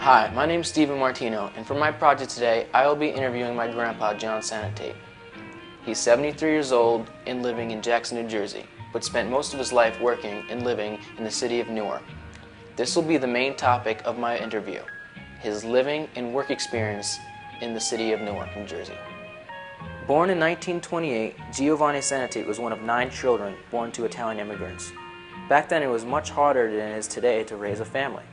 Hi, my name is Stephen Martino, and for my project today, I will be interviewing my grandpa, John Sanitate. He's 73 years old and living in Jackson, New Jersey, but spent most of his life working and living in the city of Newark. This will be the main topic of my interview, his living and work experience in the city of Newark, New Jersey. Born in 1928, Giovanni Sanitate was one of 9 children born to Italian immigrants. Back then, it was much harder than it is today to raise a family.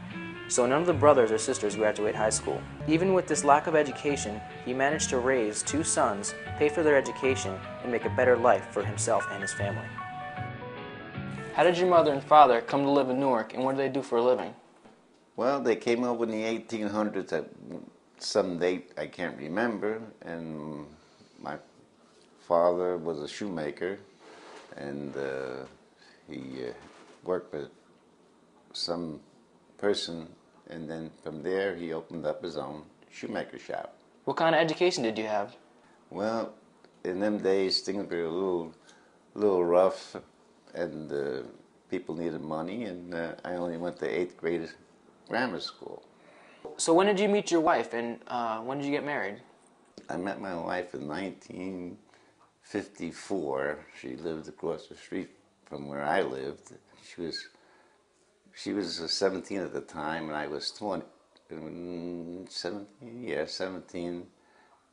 So none of the brothers or sisters graduate high school. Even with this lack of education, he managed to raise 2 sons, pay for their education, and make a better life for himself and his family. How did your mother and father come to live in Newark, and what did they do for a living? Well, they came over in the 1800s at some date I can't remember, and my father was a shoemaker, and he worked with some person, and then from there he opened up his own shoemaker shop. What kind of education did you have? Well, in them days things were a little rough, and people needed money, and I only went to 8th grade grammar school. So when did you meet your wife, and when did you get married? I met my wife in 1954. She lived across the street from where I lived. She was 17 at the time, and I was 20, 17,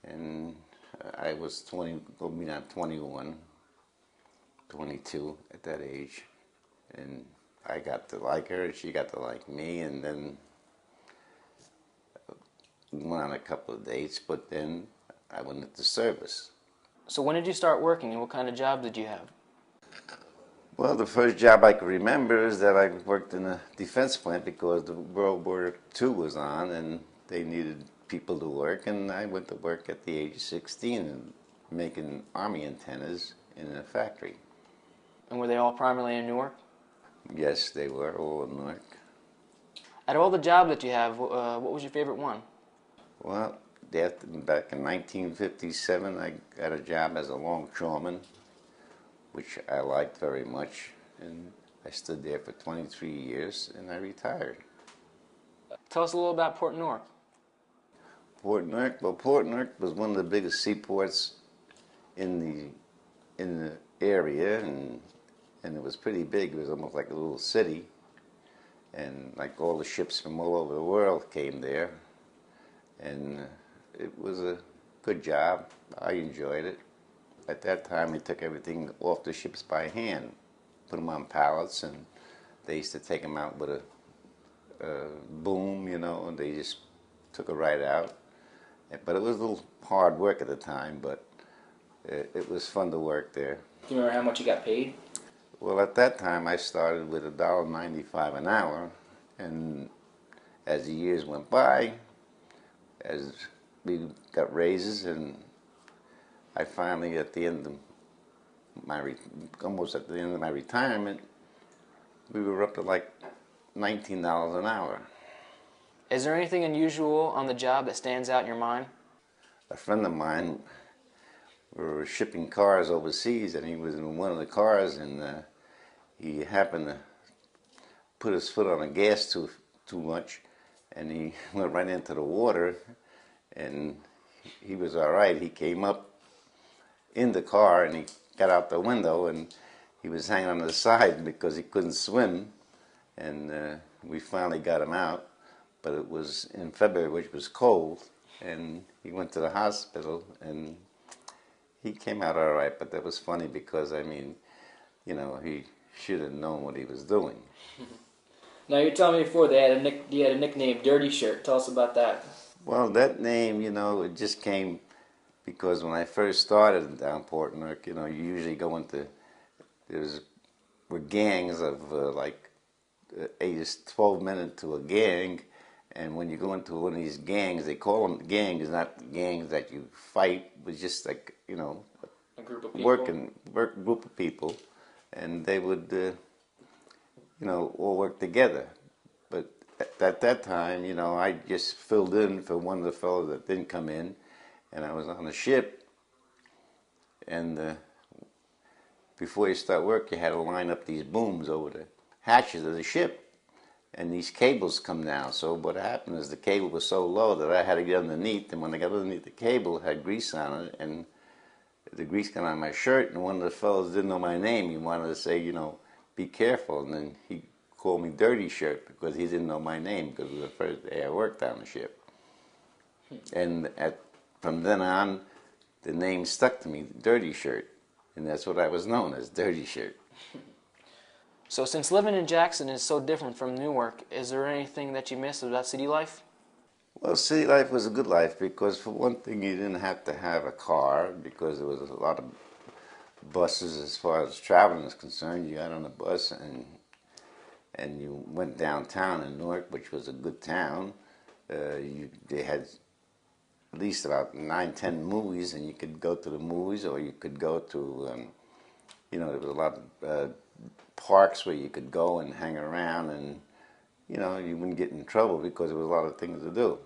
and I was 20, going on 21, 22 at that age, and I got to like her, and she got to like me, and then we went on a couple of dates, but then I went into service. So when did you start working, and what kind of job did you have? Well, the first job I can remember is that I worked in a defense plant because the World War II was on and they needed people to work, and I went to work at the age of 16 and making Army antennas in a factory. And were they all primarily in Newark? Yes, they were all in Newark. Out of all the jobs that you have, what was your favorite one? Well, back in 1957, I got a job as a longshoreman, which I liked very much, and I stood there for 23 years, and I retired. Tell us a little about Port Newark. Port Newark? Well, Port Newark was one of the biggest seaports in the area, and it was pretty big. It was almost like a little city, and like all the ships from all over the world came there, and it was a good job. I enjoyed it. At that time, they took everything off the ships by hand, put them on pallets, and they used to take them out with a boom, you know, and they just took it right out. But it was a little hard work at the time, but it was fun to work there. Do you remember how much you got paid? Well, at that time, I started with $1.95 an hour, and as the years went by, as we got raises, and I finally, at the end of almost at the end of my retirement, we were up to like $19 an hour. Is there anything unusual on the job that stands out in your mind? A friend of mine, we were shipping cars overseas, and he was in one of the cars, and he happened to put his foot on the gas too much, and he went right into the water, and he was all right. He came up in the car, and he got out the window, and he was hanging on the side because he couldn't swim, and we finally got him out, but it was in February, which was cold, and he went to the hospital, and he came out all right. But that was funny because, I mean, you know, he should have known what he was doing. Now, you're telling me before you had a nickname, Dirty Shirt. Tell us about that. Well, that name, you know, it just came because when I first started down Port Newark, you know, you usually go into, were gangs of like 8 to 12 men into a gang, and when you go into one of these gangs, they call them gangs, not gangs that you fight, but just like, you know, a group of people. Group of people, and they would, you know, all work together. But at that time, you know, I just filled in for one of the fellows that didn't come in, and I was on the ship, and before you start work, you had to line up these booms over the hatches of the ship, and these cables come down. So what happened is the cable was so low that I had to get underneath, and when I got underneath the cable, it had grease on it, and the grease got on my shirt, and one of the fellows didn't know my name. He wanted to say, you know, be careful, and then he called me Dirty Shirt because he didn't know my name because it was the first day I worked on the ship. And from then on, the name stuck to me, Dirty Shirt, and that's what I was known as, Dirty Shirt. So since living in Jackson is so different from Newark, is there anything that you miss about city life? Well, city life was a good life because, for one thing, you didn't have to have a car because there was a lot of buses as far as traveling is concerned. You got on a bus and you went downtown in Newark, which was a good town. They had at least about 9, 10 movies, and you could go to the movies, or you could go to, you know, there was a lot of parks where you could go and hang around, and, you know, you wouldn't get in trouble because there was a lot of things to do.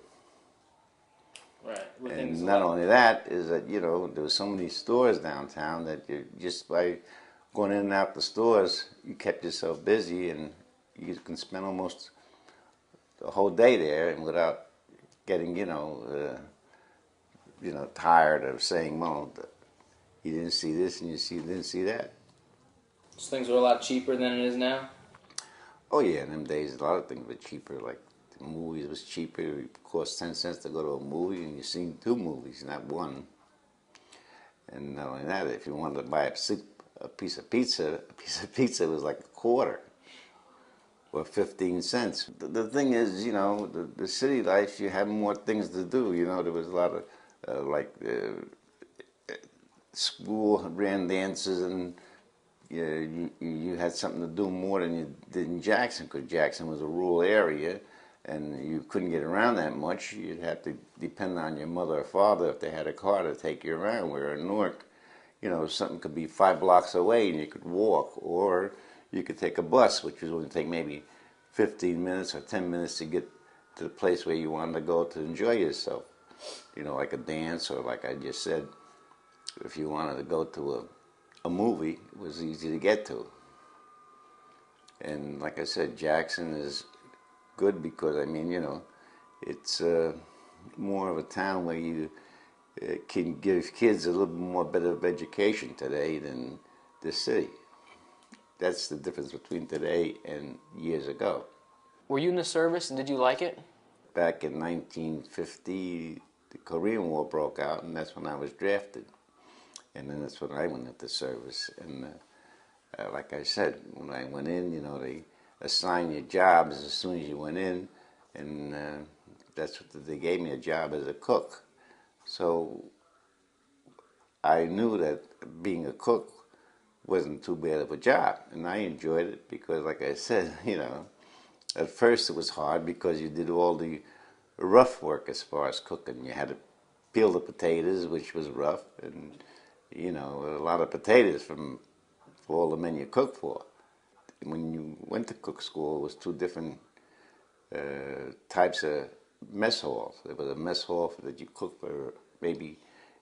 Right. And not only that, is that, you know, there was so many stores downtown that you, just by going in and out the stores, you kept yourself busy, and you can spend almost the whole day there and without getting, you know, tired of saying, well, you didn't see this and you didn't see that. So things were a lot cheaper than it is now? Oh yeah, in them days a lot of things were cheaper. Like the movies was cheaper. It cost 10 cents to go to a movie, and you seen 2 movies, not one. And not only that, if you wanted to buy a piece of pizza was like a quarter or 15 cents. The thing is, you know, the city life, you have more things to do. You know, there was a lot of school ran dances, and you had something to do more than you did in Jackson, because Jackson was a rural area and you couldn't get around that much. You'd have to depend on your mother or father if they had a car to take you around, where in Newark, you know, something could be 5 blocks away and you could walk, or you could take a bus, which was going to take maybe 15 minutes or 10 minutes to get to the place where you wanted to go to enjoy yourself. You know, like a dance, or like I just said, if you wanted to go to a movie, it was easy to get to. And like I said, Jackson is good because, I mean, you know, it's more of a town where you can give kids a little bit more better of education today than the city. That's the difference between today and years ago. Were you in the service and did you like it? Back in 1950, the Korean War broke out, and that's when I was drafted. And then that's when I went into service. And like I said, when I went in, you know, they assigned you jobs as soon as you went in, and that's what they gave me, a job as a cook. So I knew that being a cook wasn't too bad of a job, and I enjoyed it because, like I said, you know, at first it was hard because you did all the rough work as far as cooking. You had to peel the potatoes, which was rough, and, you know, a lot of potatoes for all the men you cooked for. When you went to cook school, it was 2 different types of mess halls. There was a mess hall that you cooked for maybe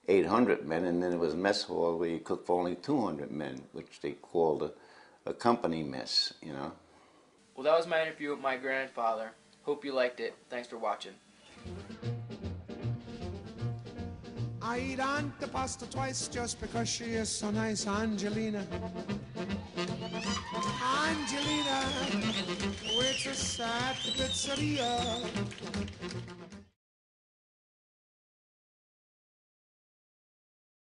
800 men, and then there was a mess hall where you cooked for only 200 men, which they called a company mess, you know. Well, that was my interview with my grandfather. Hope you liked it. Thanks for watching. I eat Aunt the pasta twice just because she is so nice, Angelina. Angelina, waits us at the pizzeria.